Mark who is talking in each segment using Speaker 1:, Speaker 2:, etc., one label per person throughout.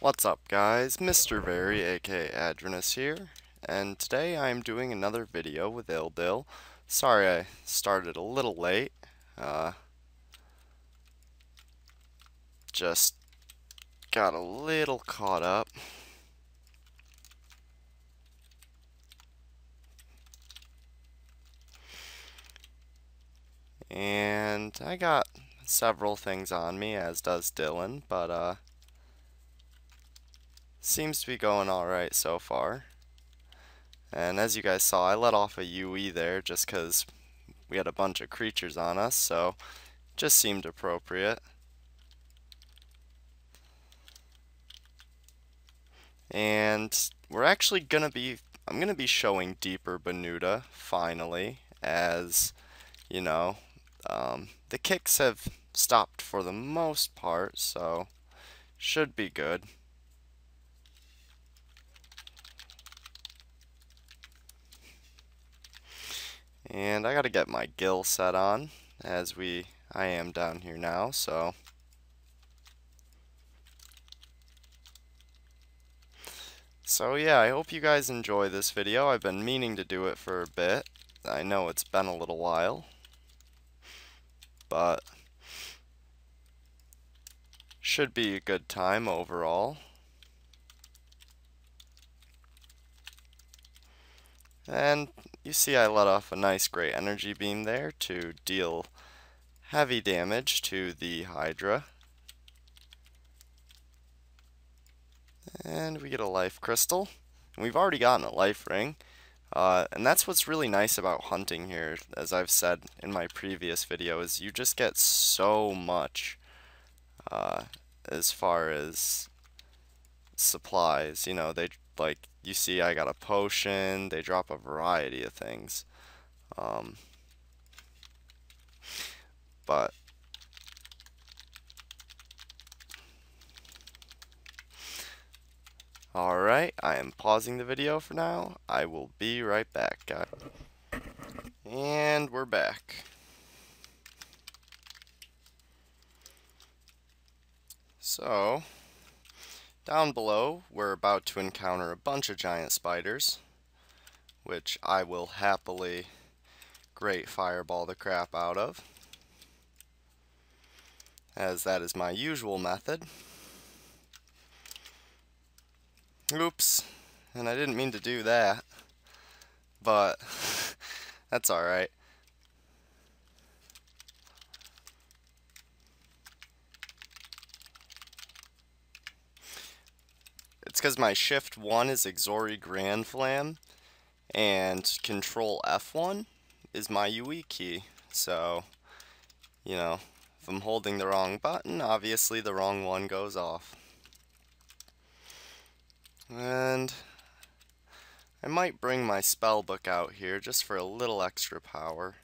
Speaker 1: What's up guys, MrVerry aka Adronus here, and today I'm doing another video with Ilbil. Sorry I started a little late, just got a little caught up. And I got several things on me, as does Dylan, but seems to be going alright so far. And as you guys saw, I let off a UE there just because we had a bunch of creatures on us, so just seemed appropriate. And we're actually I'm gonna be showing deeper Banuta finally, as you know, the kicks have stopped for the most part, so should be good. And I gotta get my gill set on, as I am down here now, so. So yeah, I hope you guys enjoy this video. I've been meaning to do it for a bit. I know it's been a little while, but should be a good time overall. And you see I let off a nice great energy beam there to deal heavy damage to the Hydra. And we get a life crystal. And we've already gotten a life ring. And that's what's really nice about hunting here, as I've said in my previous video, is you just get so much as far as supplies. You know, you see I got a potion, they drop a variety of things. But alright, I am pausing the video for now. I will be right back, guys. And we're back. So, down below, we're about to encounter a bunch of giant spiders, which I will happily great fireball the crap out of, as that is my usual method. Oops, and I didn't mean to do that, but that's alright. It's because my shift 1 is Exori Grand Flam, and control F1 is my UE key. So, you know, if I'm holding the wrong button, obviously the wrong one goes off. And I might bring my spell book out here just for a little extra power.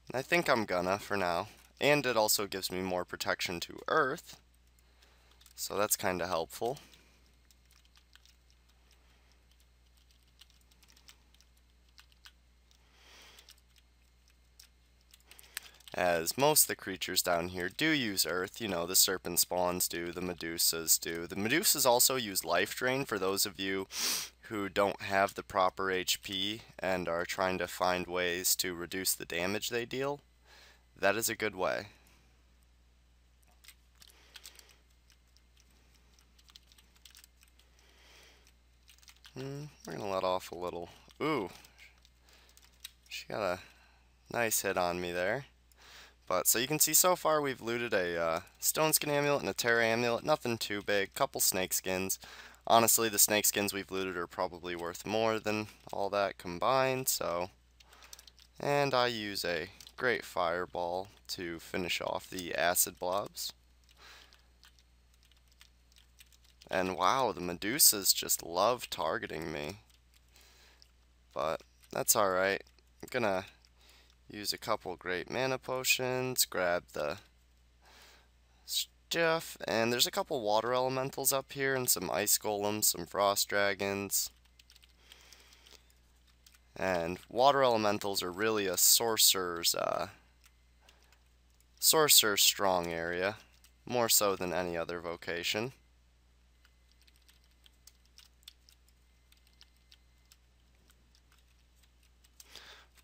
Speaker 1: And I think I'm gonna for now. And it also gives me more protection to Earth, so that's kinda helpful. As most of the creatures down here do use Earth. You know, the serpent spawns do, the Medusas do. The Medusas also use life drain for those of you who don't have the proper HP and are trying to find ways to reduce the damage they deal. That is a good way. We're gonna let off a little. Ooh, she got a nice hit on me there. But so you can see so far we've looted a stone skin amulet and a terra amulet. Nothing too big. Couple snake skins. Honestly, the snake skins we've looted are probably worth more than all that combined. So, and I use a great fireball to finish off the acid blobs. And wow, the Medusas just love targeting me. But that's alright. I'm gonna use a couple great mana potions, grab the stuff, and there's a couple water elementals up here and some ice golems, some frost dragons. And water elementals are really a sorcerer's strong area, more so than any other vocation.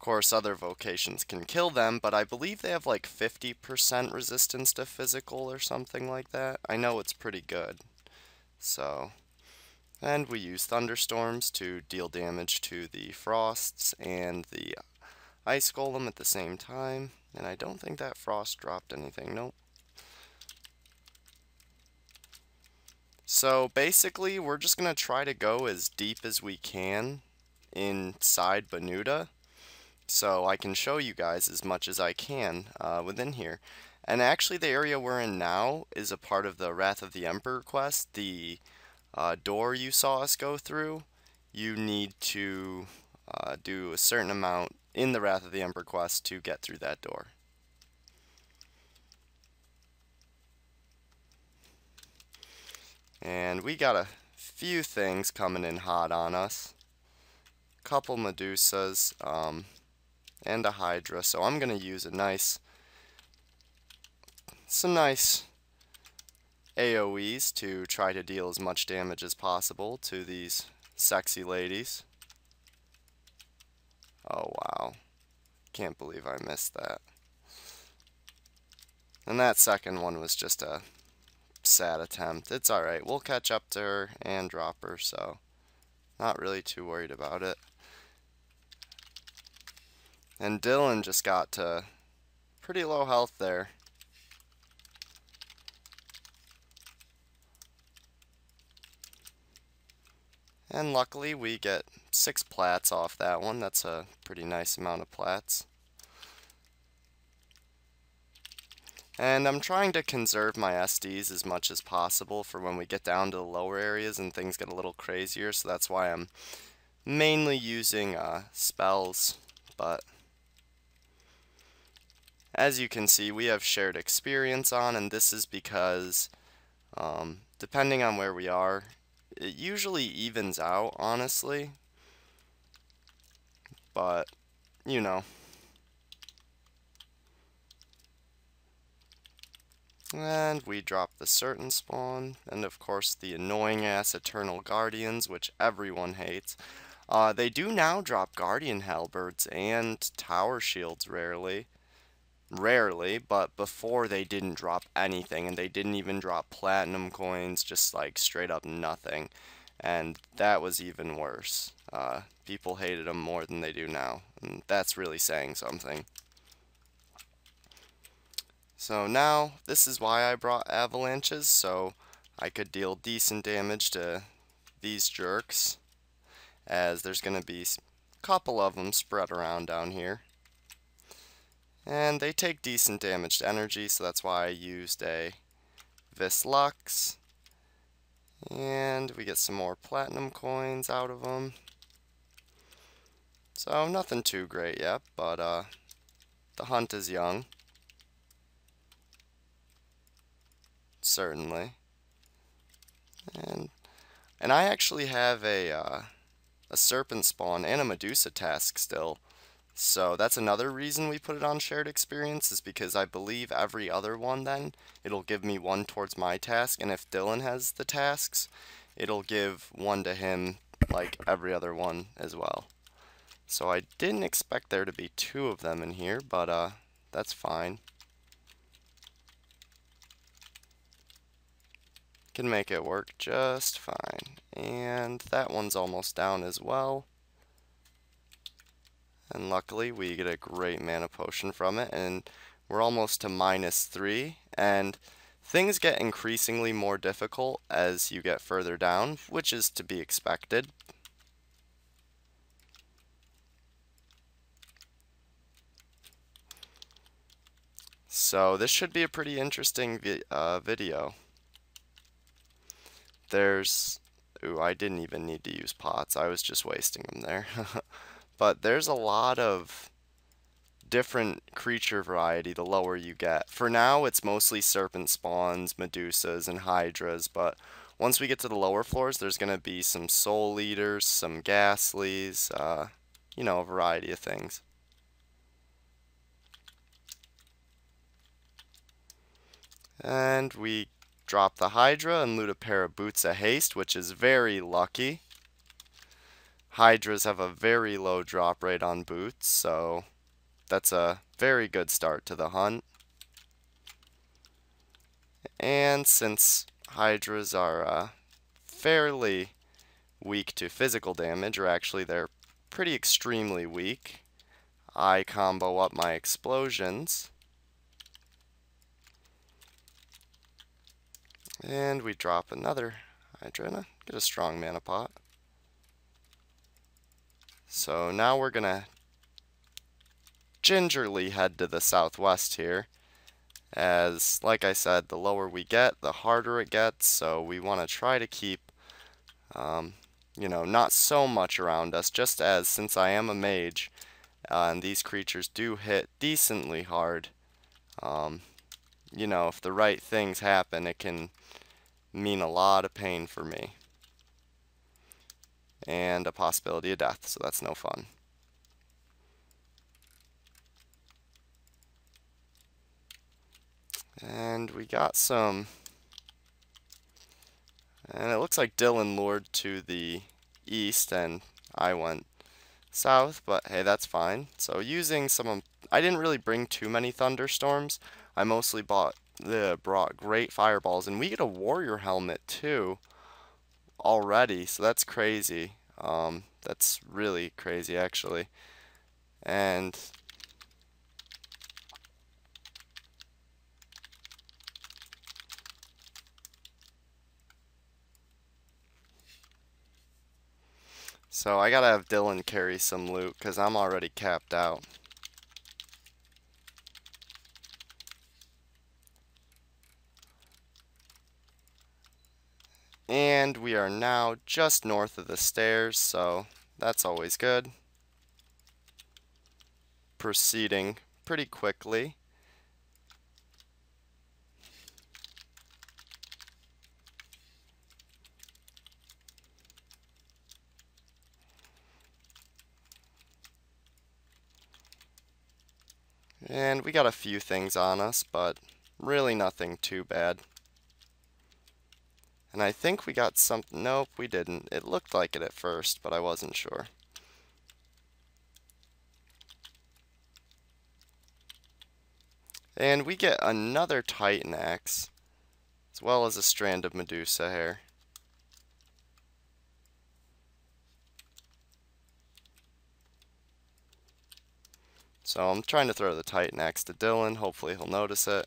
Speaker 1: course, other vocations can kill them, but I believe they have like 50% resistance to physical or something like that. I know it's pretty good. So, and we use thunderstorms to deal damage to the frosts and the ice golem at the same time. And I don't think that frost dropped anything. Nope. So basically, we're just going to try to go as deep as we can inside Banuta, so I can show you guys as much as I can within here. And actually, the area we're in now is a part of the Wrath of the Emperor quest. The door you saw us go through, you need to do a certain amount in the Wrath of the Emperor quest to get through that door. And we got a few things coming in hot on us. Couple Medusas, and a Hydra. So I'm going to use some nice AoEs to try to deal as much damage as possible to these sexy ladies. Oh wow. Can't believe I missed that. And that second one was just a sad attempt. It's alright. We'll catch up to her and drop her, so not really too worried about it. And Dylan just got to pretty low health there. And luckily we get 6 plats off that one. That's a pretty nice amount of plats. And I'm trying to conserve my SDs as much as possible for when we get down to the lower areas and things get a little crazier. So that's why I'm mainly using spells. But as you can see, we have shared experience on, and this is because depending on where we are, it usually evens out, honestly. But, you know. And we drop the certain spawn, and of course the annoying ass Eternal Guardians, which everyone hates. They do now drop Guardian Halberds and Tower Shields rarely, but before they didn't drop anything, and they didn't even drop Platinum coins, just like straight up nothing. And that was even worse. People hated them more than they do now, and that's really saying something. So now, this is why I brought avalanches, so I could deal decent damage to these jerks, as there's going to be a couple of them spread around down here. And they take decent damage to energy, so that's why I used a Vis Lux. And we get some more platinum coins out of them. So nothing too great yet, but the hunt is young. Certainly. And I actually have a serpent spawn and a Medusa task still. So that's another reason we put it on shared experience, is because I believe every other one then, it'll give me one towards my task, and if Dylan has the tasks, it'll give one to him like every other one as well. So I didn't expect there to be 2 of them in here, but that's fine. Can make it work just fine. And that one's almost down as well. And luckily we get a great mana potion from it, and we're almost to -3, and things get increasingly more difficult as you get further down, which is to be expected. So this should be a pretty interesting video. Ooh, I didn't even need to use pots, I was just wasting them there. But there's a lot of different creature variety the lower you get. For now, it's mostly serpent spawns, Medusas, and Hydras, but once we get to the lower floors, there's going to be some Soul Eaters, some Ghastlies, you know, a variety of things. And we drop the Hydra and loot a pair of Boots of Haste, which is very lucky. Hydras have a very low drop rate on boots, so that's a very good start to the hunt. And since Hydras are fairly weak to physical damage, or actually they're pretty extremely weak, I combo up my explosions. And we drop another Hydra, get a strong mana pot. So now we're gonna gingerly head to the southwest here, as like I said, the lower we get, the harder it gets, so we want to try to keep you know, not so much around us, just as since I am a mage and these creatures do hit decently hard, you know, if the right things happen, it can mean a lot of pain for me and a possibility of death, so that's no fun. And we got some, and it looks like Dylan lured to the east and I went south, but hey, that's fine. So using some, I didn't really bring too many thunderstorms. I mostly brought great fireballs, and we get a warrior helmet too already, so that's crazy. That's really crazy actually. And so I gotta have Dylan carry some loot because I'm already capped out. And we are now just north of the stairs, so that's always good. Proceeding pretty quickly. And we got a few things on us, but really nothing too bad. And I think we got some, nope, we didn't. It looked like it at first, but I wasn't sure. And we get another Titan axe, as well as a strand of Medusa hair. So I'm trying to throw the Titan axe to Dylan, hopefully he'll notice it.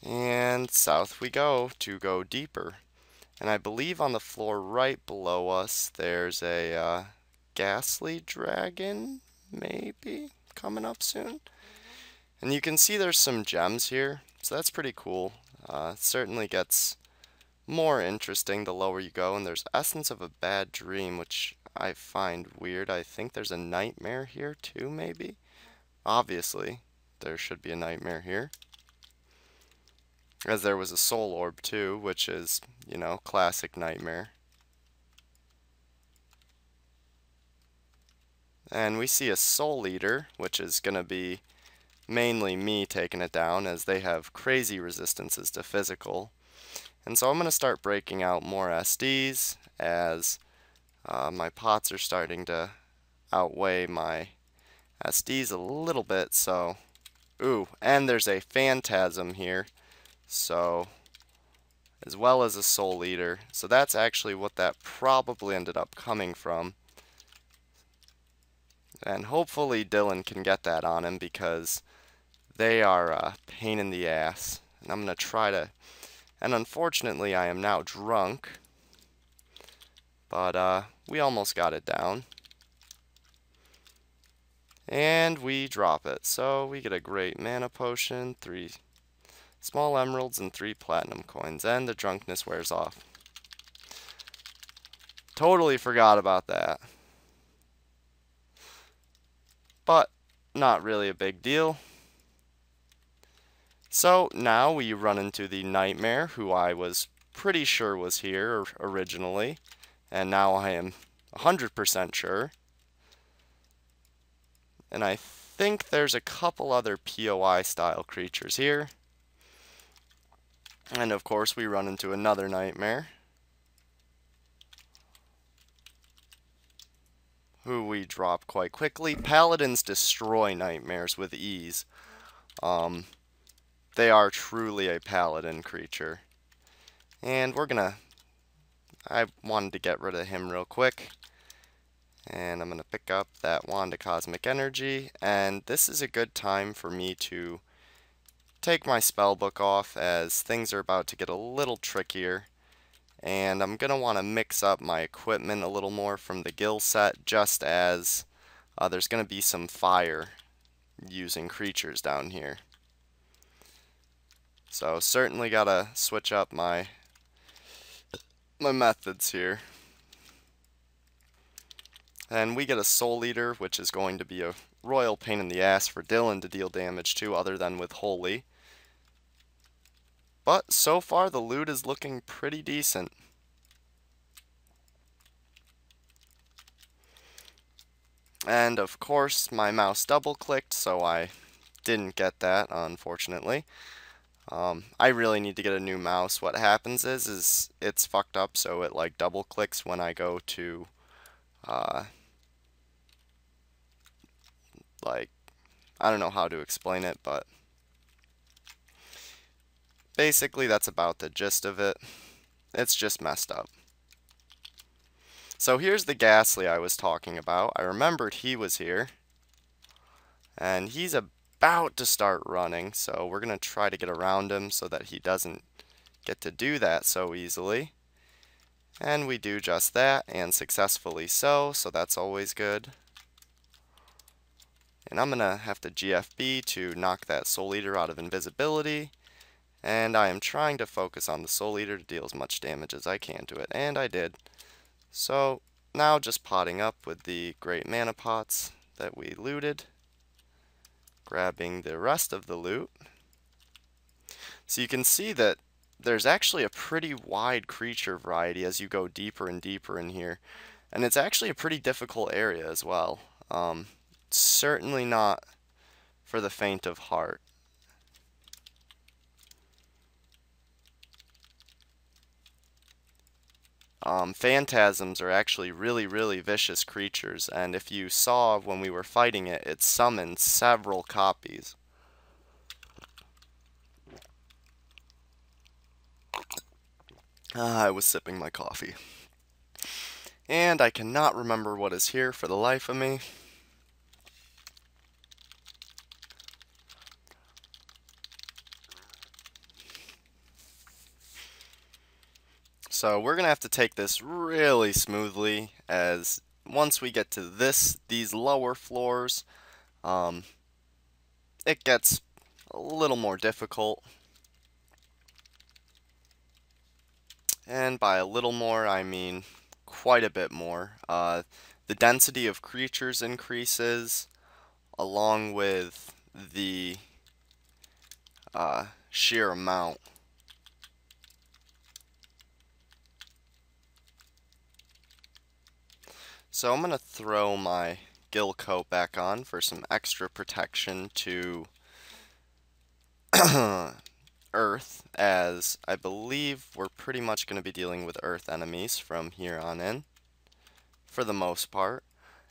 Speaker 1: And south we go to go deeper. And I believe on the floor right below us there's a ghastly dragon, maybe, coming up soon. And you can see there's some gems here, so that's pretty cool. It certainly gets more interesting the lower you go, and there's Essence of a Bad Dream, which I find weird. I think there's a nightmare here too, maybe? Obviously, there should be a nightmare here. As there was a soul orb too, which is, you know, classic nightmare. And we see a soul eater, which is going to be mainly me taking it down, as they have crazy resistances to physical. And so I'm going to start breaking out more SDs, as my pots are starting to outweigh my SDs a little bit. So, ooh, and there's a Phantasm here. So, as well as a Soul Eater. So that's actually what that probably ended up coming from. And hopefully Dylan can get that on him, because they are a pain in the ass. And I'm going to try to... And unfortunately I am now drunk. But we almost got it down. And we drop it. So we get a great mana potion, 3 small emeralds and 3 platinum coins, and the drunkenness wears off. Totally forgot about that. But not really a big deal. So now we run into the Nightmare, who I was pretty sure was here originally, and now I am 100% sure. And I think there's a couple other POI style creatures here. And of course we run into another nightmare, who we drop quite quickly. Paladins destroy nightmares with ease. They are truly a paladin creature. And I wanted to get rid of him real quick. And I'm gonna pick up that Wand of Cosmic Energy. And this is a good time for me to take my spellbook off, as things are about to get a little trickier. And I'm gonna want to mix up my equipment a little more from the Gil set, just as there's gonna be some fire using creatures down here. So certainly gotta switch up my methods here. And we get a Soul Eater, which is going to be a royal pain in the ass for Dylan to deal damage to, other than with Holy. But so far the loot is looking pretty decent. And of course my mouse double clicked, so I didn't get that, unfortunately. I really need to get a new mouse. What happens is it's fucked up, so it like double clicks when I go to like, I don't know how to explain it, but basically that's about the gist of it. It's just messed up. So here's the Ghastly I was talking about. I remembered he was here, and he's about to start running, so we're gonna try to get around him so that he doesn't get to do that so easily. And we do just that, and successfully so that's always good. And I'm gonna have to GFB to knock that Soul Eater out of invisibility, and I am trying to focus on the Soul Eater to deal as much damage as I can to it, and I did. So now just potting up with the great mana pots that we looted, grabbing the rest of the loot. So you can see that there's actually a pretty wide creature variety as you go deeper and deeper in here, and it's actually a pretty difficult area as well. Certainly not for the faint of heart. Phantasms are actually really vicious creatures, and if you saw when we were fighting it, it summoned several copies. I was sipping my coffee. And I cannot remember what is here for the life of me. So we're going to have to take this really smoothly, as once we get to these lower floors, it gets a little more difficult. And by a little more, I mean quite a bit more. The density of creatures increases, along with the sheer amount. So I'm going to throw my Gil coat back on for some extra protection to Earth, as I believe we're pretty much going to be dealing with Earth enemies from here on in, for the most part.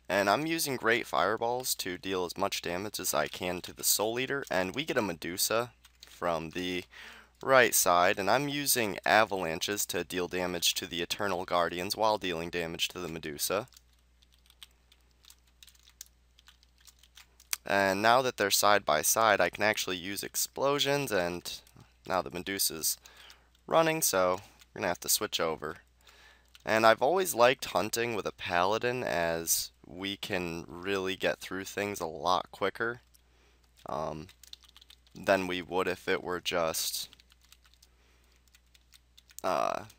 Speaker 1: And I'm using Great Fireballs to deal as much damage as I can to the Soul Eater, and we get a Medusa from the right side, and I'm using Avalanches to deal damage to the Eternal Guardians while dealing damage to the Medusa. And now that they're side by side, I can actually use explosions, and now the Medusa's running, so we're going to have to switch over. And I've always liked hunting with a Paladin, as we can really get through things a lot quicker than we would if it were just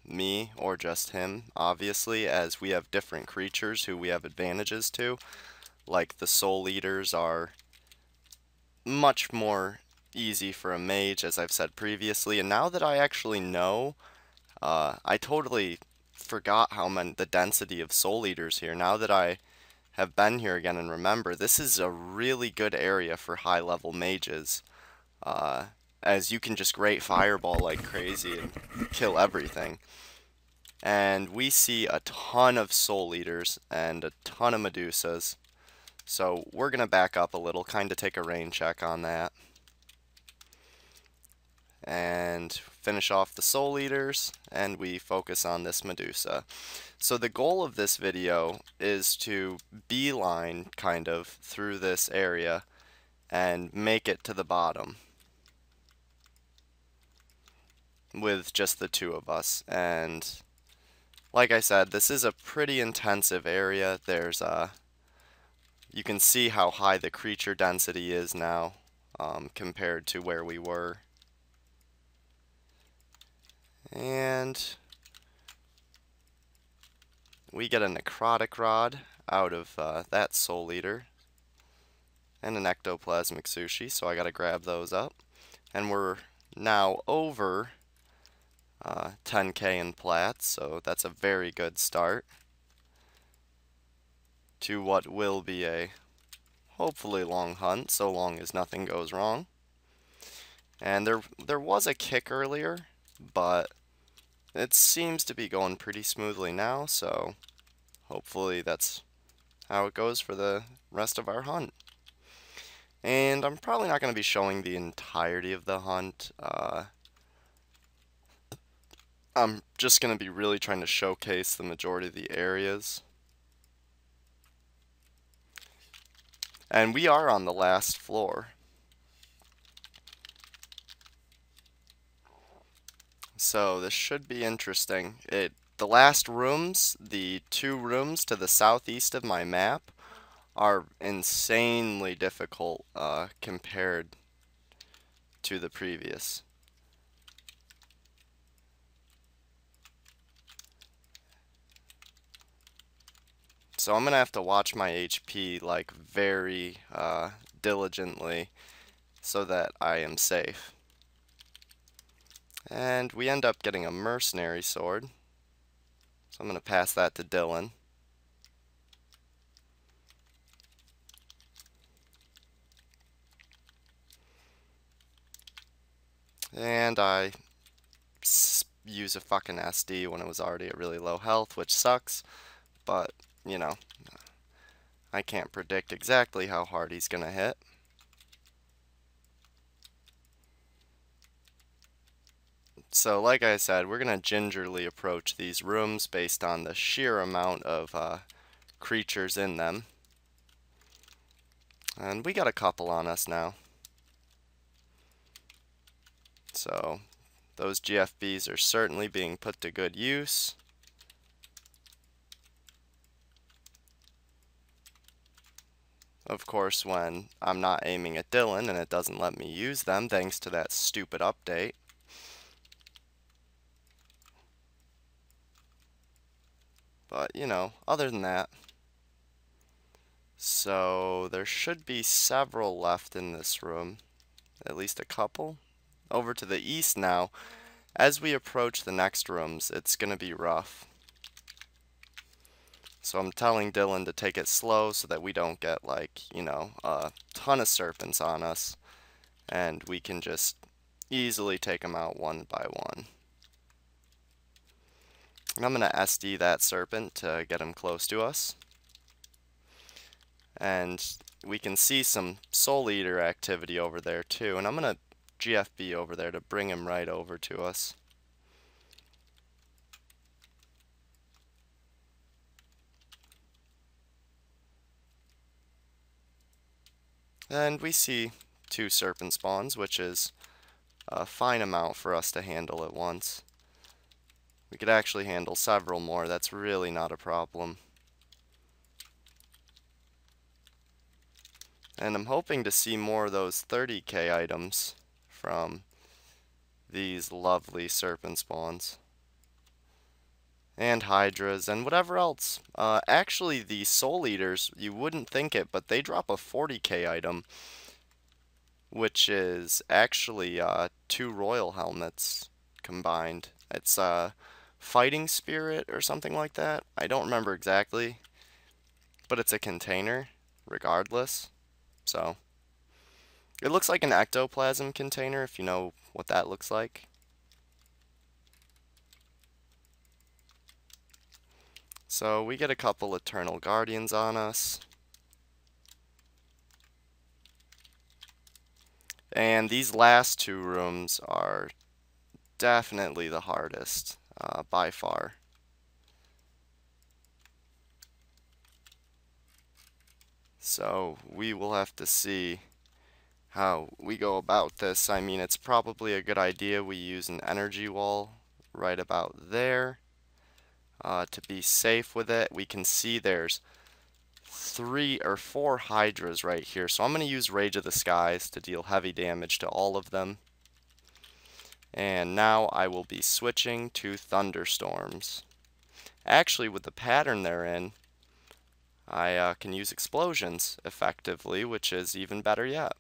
Speaker 1: me or just him, obviously, as we have different creatures who we have advantages to. Like the Soul Eaters are much more easy for a mage, as I've said previously, and now that I actually know, I totally forgot the density of Soul Eaters here. Now that I have been here again, and remember, this is a really good area for high-level mages, as you can just Great Fireball like crazy and kill everything. And we see a ton of Soul Eaters and a ton of Medusas, so we're going to back up a little, kind of take a rain check on that. And finish off the Soul Eaters, and we focus on this Medusa. So the goal of this video is to beeline kind of through this area and make it to the bottom with just the two of us. And like I said, this is a pretty intensive area. There's you can see how high the creature density is now compared to where we were. And we get a Necrotic Rod out of that Soul Eater and an Ectoplasmic Sushi, so I gotta grab those up. And we're now over 10k in plats, so that's a very good start to what will be a hopefully long hunt, so long as nothing goes wrong. And there was a kick earlier, but it seems to be going pretty smoothly now, so hopefully that's how it goes for the rest of our hunt. And I'm probably not going to be showing the entirety of the hunt. I'm just going to be really trying to showcase the majority of the areas. And we are on the last floor. So this should be interesting. The last rooms, the two rooms to the southeast of my map, are insanely difficult compared to the previous. So I'm gonna have to watch my HP like very diligently so that I am safe. And we end up getting a Mercenary Sword. So I'm going to pass that to Dylan. And I use a fucking SD when it was already at really low health, which sucks. But, you know, I can't predict exactly how hard he's going to hit. So like I said, we're going to gingerly approach these rooms based on the sheer amount of creatures in them. And we got a couple on us now. So those GFBs are certainly being put to good use. Of course, when I'm not aiming at Dylan and it doesn't let me use them thanks to that stupid update. But, you know, other than that. So, there should be several left in this room. At least a couple. Over to the east now. As we approach the next rooms, it's going to be rough. So I'm telling Dylan to take it slow so that we don't get, like, you know, a ton of serpents on us. And we can just easily take them out one by one. And I'm going to SD that serpent to get him close to us. And we can see some Soul Eater activity over there too. And I'm going to GFB over there to bring him right over to us. And we see 2 serpent spawns, which is a fine amount for us to handle at once. We could actually handle several more, that's really not a problem. And I'm hoping to see more of those 30k items from these lovely serpent spawns. And hydras, and whatever else. Actually, the Soul Eaters, you wouldn't think it, but they drop a 40k item, which is actually 2 royal helmets combined. It's Fighting Spirit or something like that. I don't remember exactly. but it's a container regardless. So it looks like an ectoplasm container, if you know what that looks like. So we get a couple Eternal Guardians on us. And these last two rooms are definitely the hardest, by far. So we will have to see how we go about this. I mean, it's probably a good idea we use an energy wall right about there to be safe with it. We can see there's 3 or 4 hydras right here, so I'm going to use Rage of the Skies to deal heavy damage to all of them. And now I will be switching to thunderstorms. Actually, with the pattern they're in, I can use explosions effectively, which is even better yet.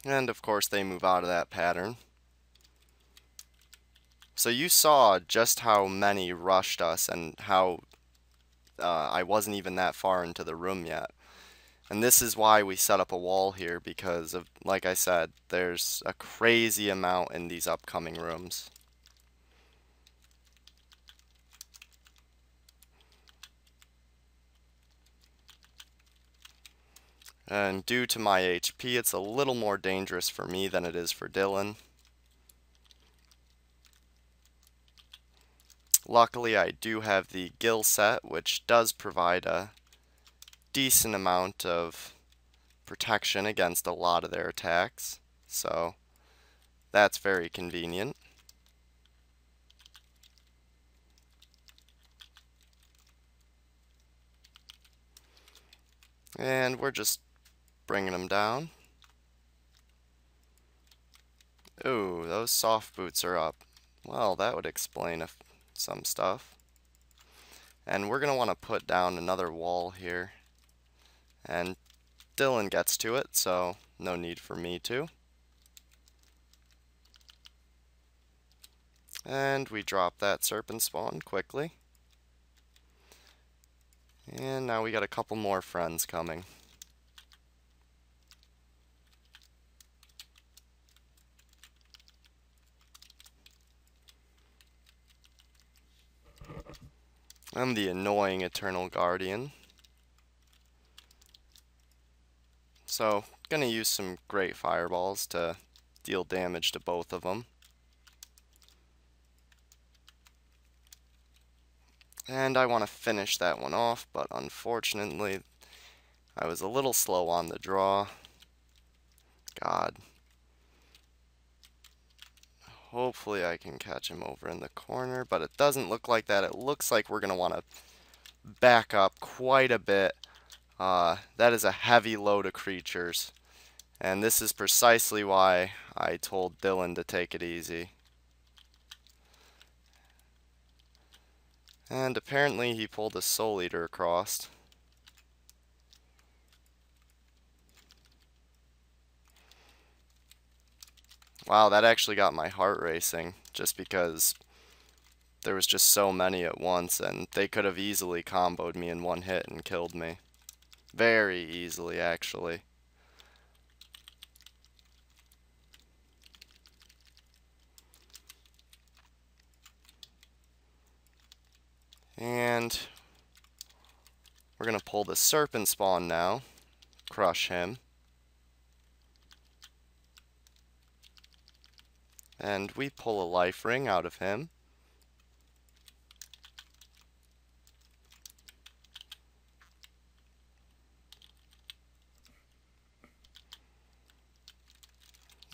Speaker 1: And of course they move out of that pattern. So you saw just how many rushed us and how I wasn't even that far into the room yet. And this is why we set up a wall here, because of, like I said, there's a crazy amount in these upcoming rooms. And due to my HP, it's a little more dangerous for me than it is for Dylan. Luckily, I do have the Gill set, which does provide a decent amount of protection against a lot of their attacks. So, that's very convenient. And we're just bringing them down. Ooh, those soft boots are up. Well, that would explain some stuff. And we're going to want to put down another wall here. And Dylan gets to it, so no need for me to. And we drop that serpent spawn quickly. And now we got a couple more friends coming. I'm the annoying Eternal Guardian. So, gonna use some great fireballs to deal damage to both of them. And I want to finish that one off, but unfortunately, I was a little slow on the draw. God. Hopefully I can catch him over in the corner, but it doesn't look like that. It looks like we're going to want to back up quite a bit. That is a heavy load of creatures. And this is precisely why I told Dylan to take it easy. And apparently he pulled a Soul Eater across. Wow, that actually got my heart racing, just because there was just so many at once, and they could have easily comboed me in one hit and killed me. Very easily, actually. And we're going to pull the serpent spawn now, crush him. And we pull a life ring out of him.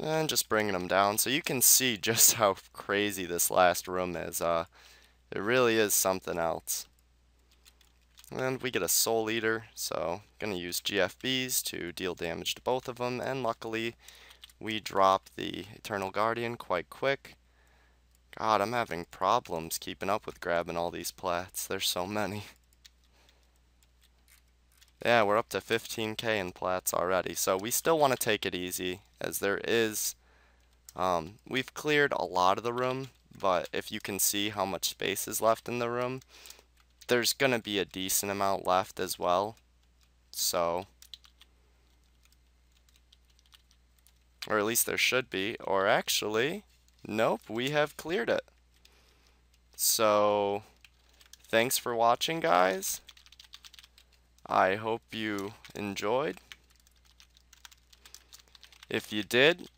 Speaker 1: And just bringing him down. So you can see just how crazy this last room is. It really is something else. And we get a Soul Eater, so gonna use GFBs to deal damage to both of them, and luckily we drop the Eternal Guardian quite quick. God, I'm having problems keeping up with grabbing all these plats. There's so many. Yeah, we're up to 15k in plats already, so we still want to take it easy, as there is, we've cleared a lot of the room, but if you can see how much space is left in the room, there's gonna be a decent amount left as well. So, or at least there should be, or actually, nope, we have cleared it. So, thanks for watching, guys. I hope you enjoyed. If you did,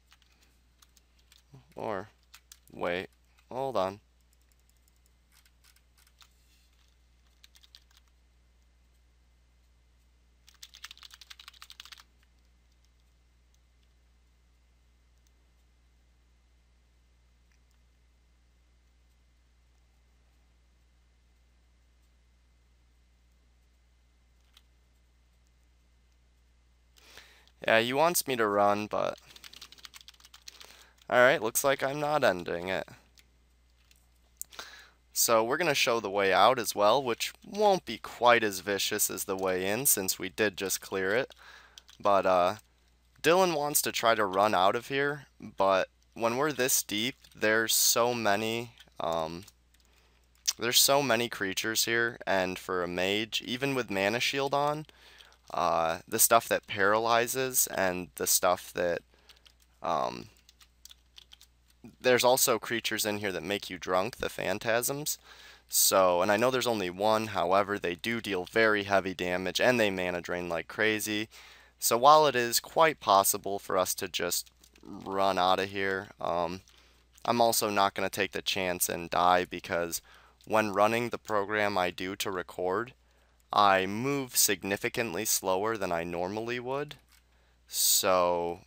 Speaker 1: or wait, hold on. Yeah, he wants me to run, but alright, looks like I'm not ending it. So we're going to show the way out as well, which won't be quite as vicious as the way in since we did just clear it. But Dylan wants to try to run out of here, but when we're this deep, there's so many creatures here, and for a mage, even with mana shield on, the stuff that paralyzes and the stuff that there's also creatures in here that make you drunk, the Phantasms. So, and I know there's only one, however, they do deal very heavy damage and they mana drain like crazy. So while it is quite possible for us to just run out of here, I'm also not going to take the chance and die because when running the program I do to record, I move significantly slower than I normally would. So,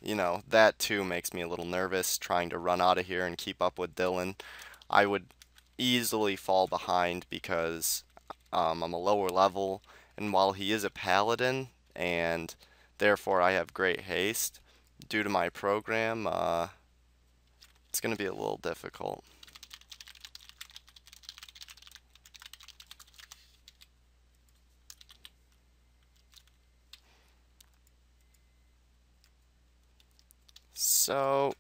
Speaker 1: you know, that too makes me a little nervous trying to run out of here and keep up with Dylan. I would easily fall behind because I'm a lower level, and while he is a paladin, and therefore I have great haste, due to my program, it's going to be a little difficult. So,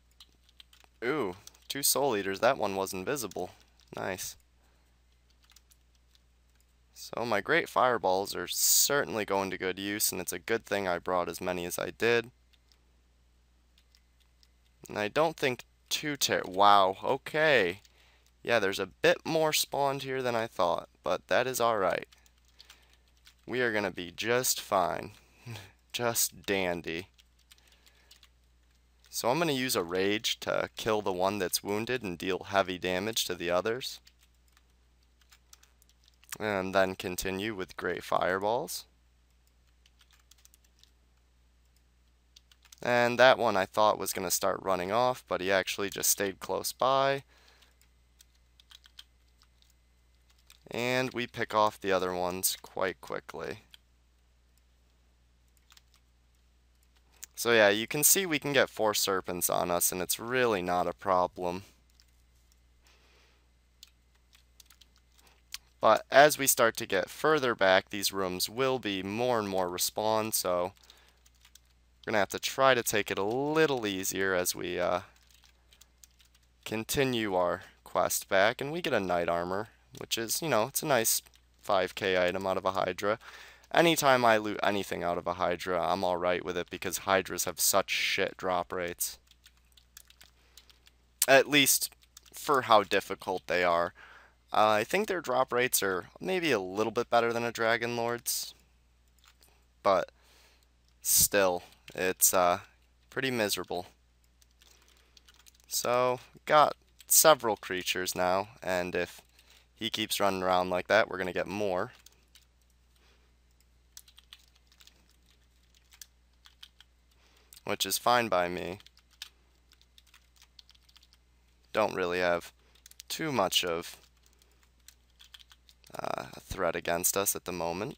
Speaker 1: ooh, 2 Soul Eaters. That one was invisible. Nice. So my great fireballs are certainly going to good use, and it's a good thing I brought as many as I did. And I don't think wow, okay. Yeah, there's a bit more spawned here than I thought, but that is alright. We are gonna be just fine. Just dandy. So I'm gonna use a rage to kill the one that's wounded and deal heavy damage to the others. And then continue with great fireballs. And that one I thought was going to start running off, but he actually just stayed close by. And we pick off the other ones quite quickly. So yeah, you can see we can get 4 serpents on us, and it's really not a problem. But as we start to get further back, these rooms will be more and more respawn, so we're going to have to try to take it a little easier as we continue our quest back. And we get a knight armor, which is, you know, it's a nice 5k item out of a Hydra. Anytime I loot anything out of a Hydra, I'm alright with it because Hydras have such shit drop rates. At least for how difficult they are. I think their drop rates are maybe a little bit better than a Dragon Lord's, but still, it's pretty miserable. So, got several creatures now, and if he keeps running around like that, we're going to get more. Which is fine by me. Don't really have too much of a threat against us at the moment.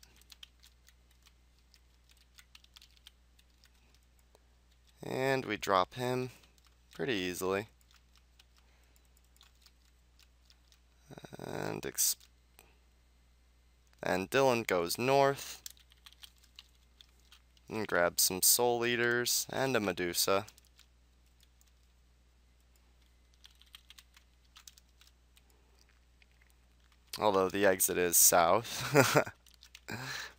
Speaker 1: And we drop him pretty easily. And Dylan goes north and grabs some Soul Eaters and a Medusa. Although the exit is south.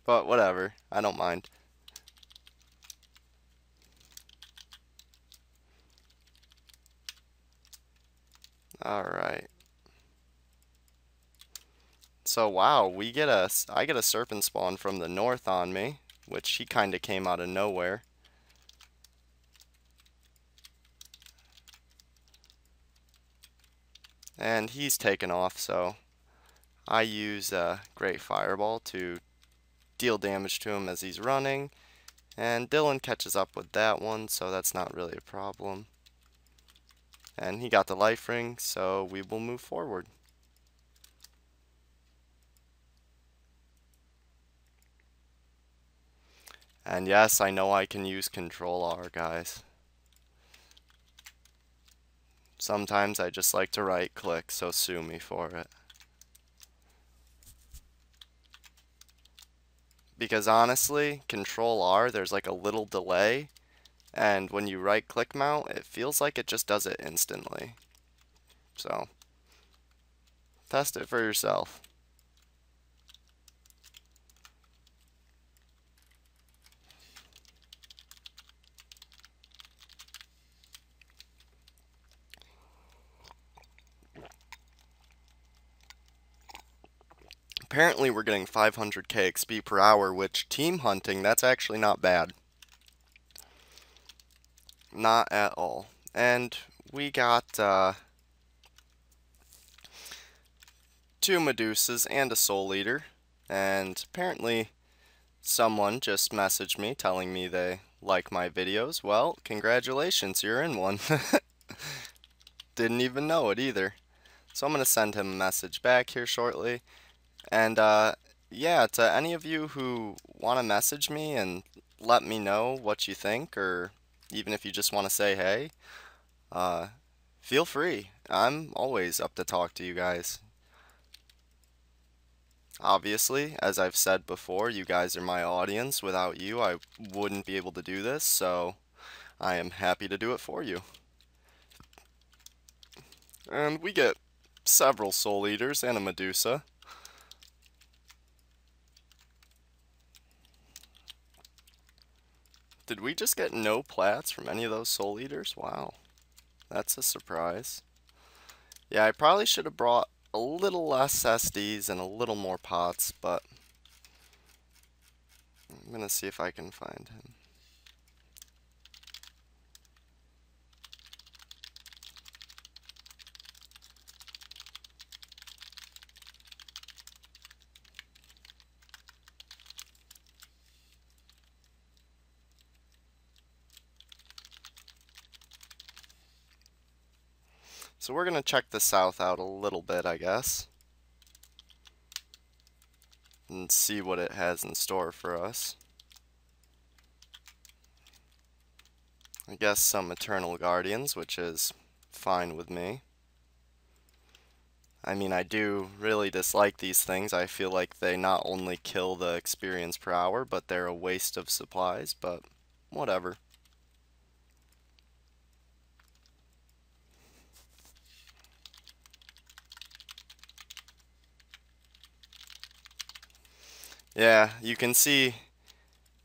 Speaker 1: But whatever, I don't mind. Alright. So wow, I get a serpent spawn from the north on me, which he kinda came out of nowhere. And he's taken off, so I use a Great Fireball to deal damage to him as he's running. And Dylan catches up with that one, so that's not really a problem. And he got the life ring, so we will move forward. And yes, I know I can use Control R, guys. Sometimes I just like to right click, so sue me for it. Because honestly, Control R, there's like a little delay, and when you right click mount, it feels like it just does it instantly. So, test it for yourself. Apparently we're getting 500k XP per hour, which team hunting, that's actually not bad. Not at all. And we got 2 Medusas and a Soul Eater. And apparently someone just messaged me telling me they like my videos. Well, congratulations, you're in one. Didn't even know it either. So I'm going to send him a message back here shortly. And yeah, to any of you who want to message me and let me know what you think, or even if you just want to say hey, feel free. I'm always up to talk to you guys. Obviously, as I've said before, you guys are my audience. Without you, I wouldn't be able to do this, so I am happy to do it for you. And we get several Soul Eaters and a Medusa. Did we just get no plats from any of those Soul Eaters? Wow, that's a surprise. Yeah, I probably should have brought a little less SDs and a little more pots, but I'm gonna see if I can find him. So we're gonna check the south out a little bit, I guess, and see what it has in store for us. I guess some Eternal Guardians, which is fine with me. I mean, I do really dislike these things. I feel like they not only kill the experience per hour, but they're a waste of supplies, but whatever. Yeah, you can see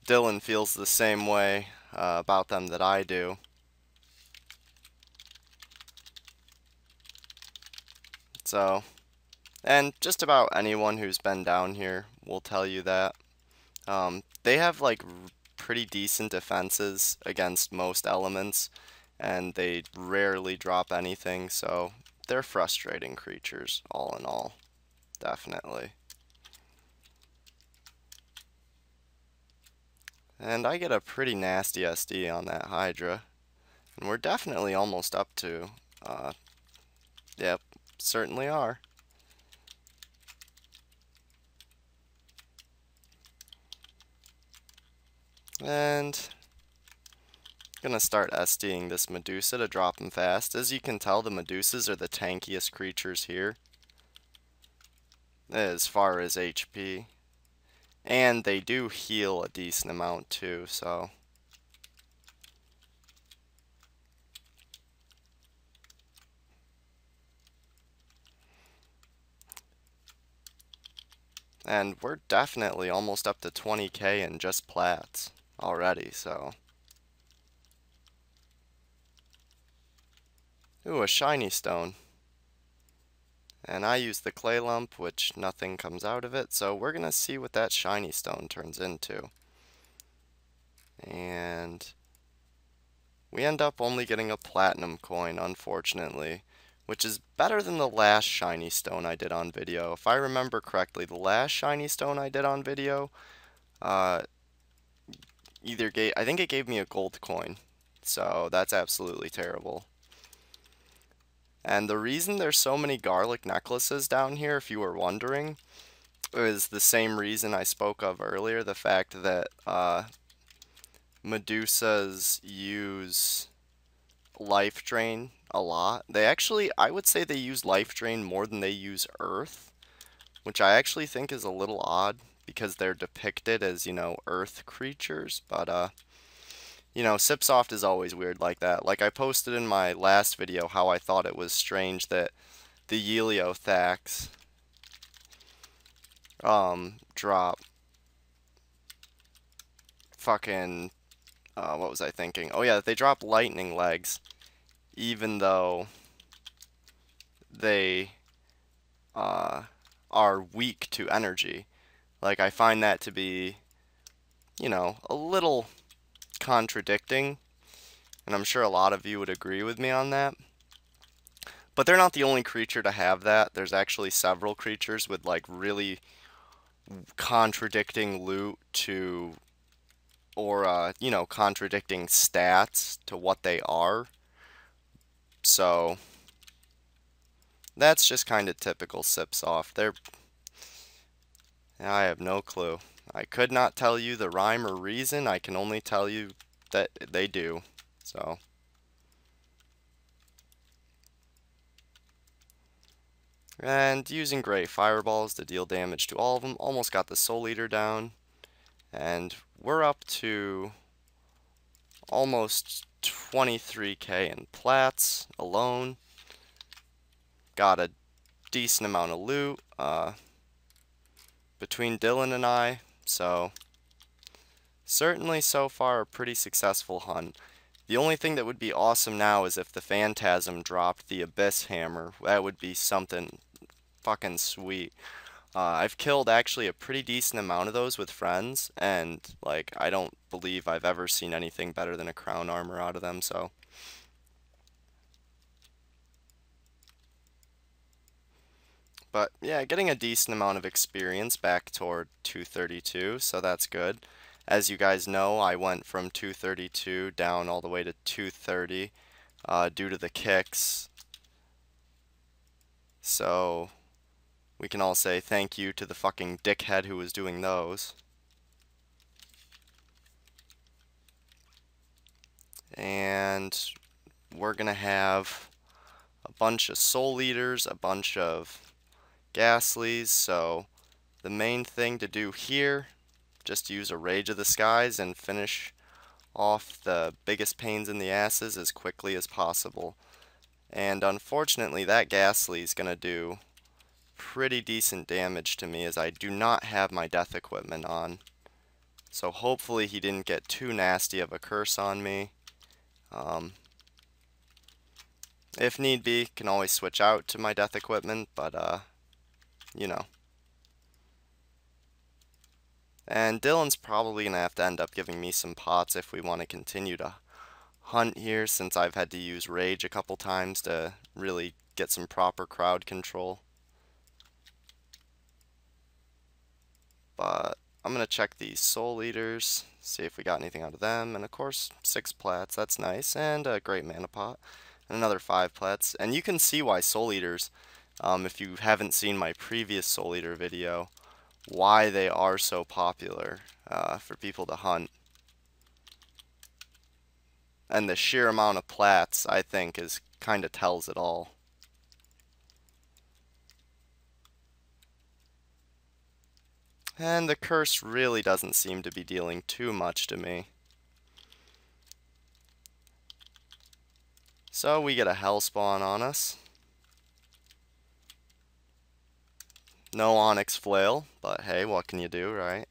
Speaker 1: Dylan feels the same way about them that I do. So, and just about anyone who's been down here will tell you that. They have like pretty decent defenses against most elements, and they rarely drop anything, so they're frustrating creatures, all in all. Definitely. And I get a pretty nasty SD on that Hydra. And we're definitely almost up to, yep, certainly are. And gonna start SDing this Medusa to drop him fast. As you can tell, the Medusas are the tankiest creatures here, as far as HP. And they do heal a decent amount too, so. And we're definitely almost up to 20k in just plats already, so. Ooh, a shiny stone. And I use the clay lump, which nothing comes out of it, so we're gonna see what that shiny stone turns into. And we end up only getting a platinum coin, unfortunately, which is better than the last shiny stone I did on video. If I remember correctly, the last shiny stone I did on video, I think it gave me a gold coin, so that's absolutely terrible. And the reason there's so many garlic necklaces down here, if you were wondering, is the same reason I spoke of earlier, the fact that Medusas use life drain a lot. They actually, I would say they use life drain more than they use earth, which I actually think is a little odd because they're depicted as, you know, earth creatures, but you know, Sipsoft is always weird like that. Like I posted in my last video how I thought it was strange that the Heliothax drop fucking what was I thinking? Oh yeah, they drop lightning legs even though they are weak to energy. Like I find that to be, you know, a little contradicting, and I'm sure a lot of you would agree with me on that. But they're not the only creature to have that. There's actually several creatures with like really contradicting loot to, or you know, contradicting stats to what they are. So that's just kind of typical Sipsoft. I have no clue. I could not tell you the rhyme or reason. I can only tell you that they do. So. And using great fireballs to deal damage to all of them. Almost got the Soul Eater down. And we're up to almost 23k in plats alone. Got a decent amount of loot between Dylan and I. So certainly so far a pretty successful hunt. The only thing that would be awesome now is if the Phantasm dropped the Abyss Hammer. That would be something fucking sweet. I've killed actually a pretty decent amount of those with friends, and like I don't believe I've ever seen anything better than a crown armor out of them, so. But yeah, getting a decent amount of experience back toward 232, so that's good. As you guys know, I went from 232 down all the way to 230 due to the kicks. So we can all say thank you to the fucking dickhead who was doing those. And we're gonna have a bunch of Soul Eaters, a bunch of Ghastlies, so the main thing to do here, just use a Rage of the Skies and finish off the biggest pains in the asses as quickly as possible. And unfortunately that Ghastly is gonna do pretty decent damage to me as I do not have my death equipment on. So hopefully he didn't get too nasty of a curse on me. If need be, can always switch out to my death equipment, but you know. And Dylan's probably gonna have to end up giving me some pots if we want to continue to hunt here, since I've had to use Rage a couple times to really get some proper crowd control. But I'm gonna check these Soul Eaters, see if we got anything out of them, and of course 6 plats, that's nice, and a great mana pot, and another 5 plats. And you can see why Soul Eaters, if you haven't seen my previous Soul Eater video, why they are so popular for people to hunt. And the sheer amount of plats, I think, is kind of tells it all. And the curse really doesn't seem to be dealing too much to me. So we get a hell spawn on us. No onyx flail, but hey, what can you do, right?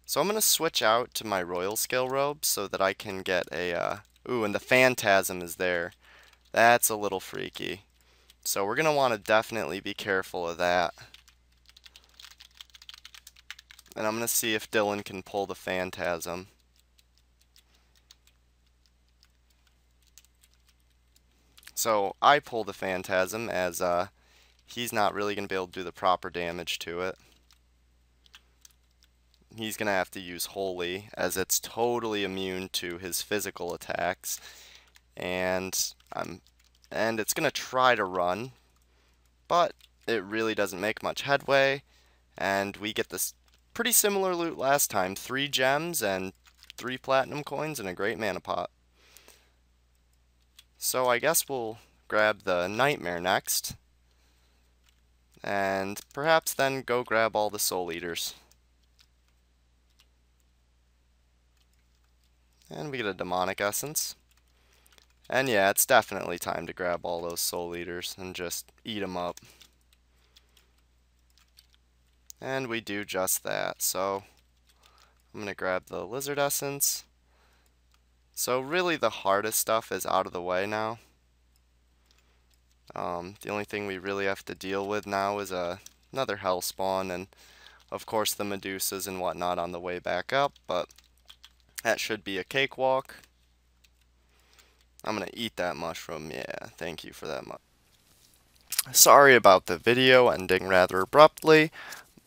Speaker 1: So I'm going to switch out to my royal scale robe so that I can get a, ooh, and the phantasm is there. That's a little freaky. So we're going to want to definitely be careful of that. And I'm going to see if Dylan can pull the phantasm. So I pull the phantasm as he's not really going to be able to do the proper damage to it. He's going to have to use Holy, as it's totally immune to his physical attacks. And it's going to try to run, but it really doesn't make much headway. And we get this pretty similar loot last time. 3 gems and 3 platinum coins and a great mana pot. So I guess we'll grab the nightmare next. And perhaps then go grab all the soul eaters. And we get a demonic essence. And yeah, it's definitely time to grab all those soul eaters and just eat them up. And we do just that. So I'm going to grab the lizard essence. So really the hardest stuff is out of the way now. The only thing we really have to deal with now is another hell spawn, and of course the Medusas and whatnot on the way back up, but that should be a cakewalk. I'm going to eat that mushroom. Yeah, thank you for that much. Sorry about the video ending rather abruptly.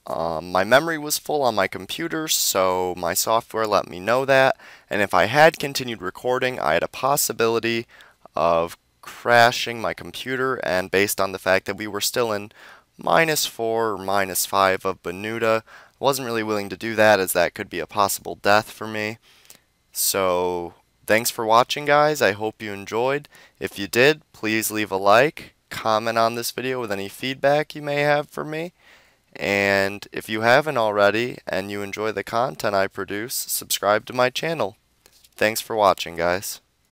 Speaker 1: My memory was full on my computer, so my software let me know that, and if I had continued recording, I had a possibility of crashing my computer, and based on the fact that we were still in -4 or -5 of Banuta, I wasn't really willing to do that, as that could be a possible death for me. So thanks for watching, guys. I hope you enjoyed. If you did, please leave a like, comment on this video with any feedback you may have for me, and if you haven't already and you enjoy the content I produce, subscribe to my channel. Thanks for watching, guys.